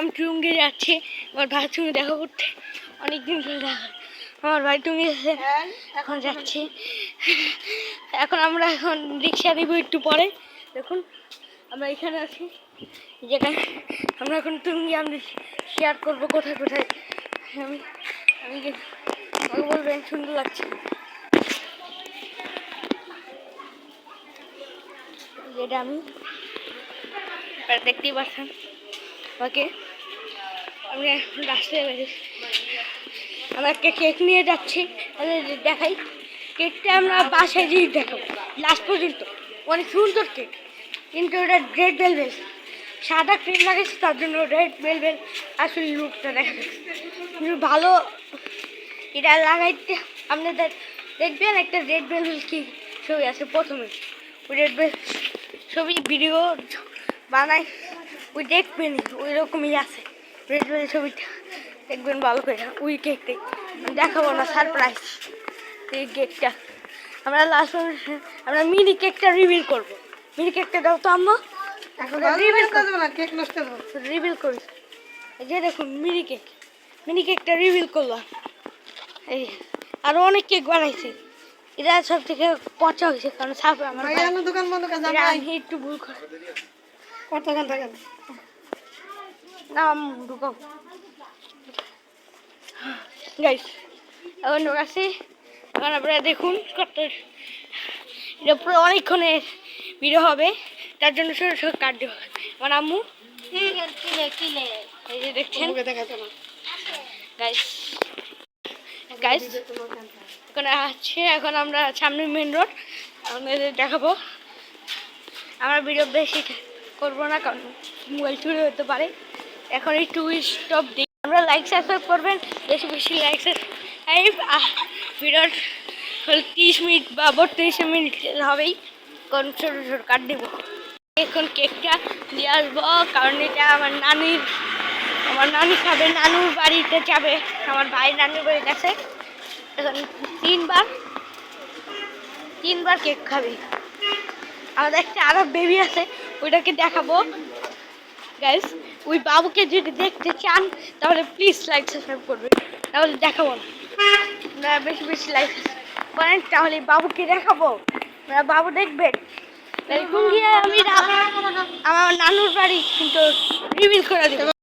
আমি টুঙ্গি যাচ্ছি আমার ভাই সঙ্গে দেখা করতে, অনেকদিন ধরে দেখা। আমার ভাই টুঙ্গি এখন যাচ্ছি। আমরা এখন রিক্সা দিব একটু পরে। দেখুন আমরা এখানে আছি, যেখানে আমরা এখন টুঙ্গি আমি শেয়ার করবো কোথায় কোথায়। আমি আমাকে বলবেন সুন্দর লাগছে যেটা আমি দেখতেই পাচ্ছেন। ওকে আমি রাস্তায় বেরিয়েছি, আমরা একটা কেক নিয়ে যাচ্ছি, দেখাই কেকটা আমরা বাসায় দিয়ে দেখাবো লাস্ট পর্যন্ত। অনেক সুন্দর কেক, কিন্তু ওটা রেড ভেলভেট, সাদা ক্রিম লাগাইছে তার জন্য রেড ভেলভেট আসলে লুকটা দেখা যাচ্ছে কিন্তু ভালো। এটা লাগাইতে আপনাদের দেখবেন একটা রেড ভেলভেট কি ছবি আছে প্রথমে, ওই রেড ভেলভেট ছবি ভিডিও বানাই ওই দেখবেন ওই রকমই আছে রেড ভেলভেট ছবিটা, দেখবেন ভালো করে। ওই কেকটাই দেখাবো না, সারপ্রাইজ। এই কেকটা আমরা লাস্ট আমরা মিনি কেকটা রিভিল করবো। মিনি কেকটা দাও তো আম্মা, এখন রিভিল করি। এই যে দেখুন মিনি কেকটা রিভিল করলাম। এই আরো অনেক কেক বানাইছি, এটা সব থেকে পচা হয়েছে কারণ সাপ আমার দোকান বন্ধ একটু ভুল করে কতক্ষণ থাকেন না ঢুকাও গাইস। এখন ঢুকাচ্ছি, এখন আপনারা দেখুন কত এটা পুরো অনেকক্ষণের ভিডিও হবে, তার জন্য ছোটো ছোটো কাট দেবো। আমার আম্মু এই যে দেখছেন গাইস গাইস এখন আসছে। এখন আমরা সামনে মেন রোড আপনাদের দেখাবো। আমরা ভিডিও বেশি করবো না কারণ মোবাইল চুরি হতে পারে। এখন একটু স্টপ দিই, আমরা লাইক সাবস্ক্রাইব করবেন, বেশি বেশি লাইক সাবস্ক্রাইব। ভিডিওর 30 মিনিট বা 32 মিনিট হবেই, কারণ ছোটো ছোটো কাট দেবো। এখন কেকটা দিয়ে আসবো কারণ এটা আমার নানি খাবে, নানুর বাড়িতে যাবে, আমার ভাই নানুর বাড়িতে আছে। এখন তিনবার কেক খাবে। আমাদের একটা আরো বেবি আছে, ওইটাকে দেখাবো গাইস। ওই বাবুকে যদি দেখতে চান তাহলে প্লিজ লাইক সাবস্ক্রাইব করবেন, তাহলে দেখাবো না, বেশি বেশি লাইক করেন তাহলে বাবুকে দেখাবো, বাবু দেখবেন। আমি আমার নানুর বাড়ি কিন্তু রিভিল করে দেবো।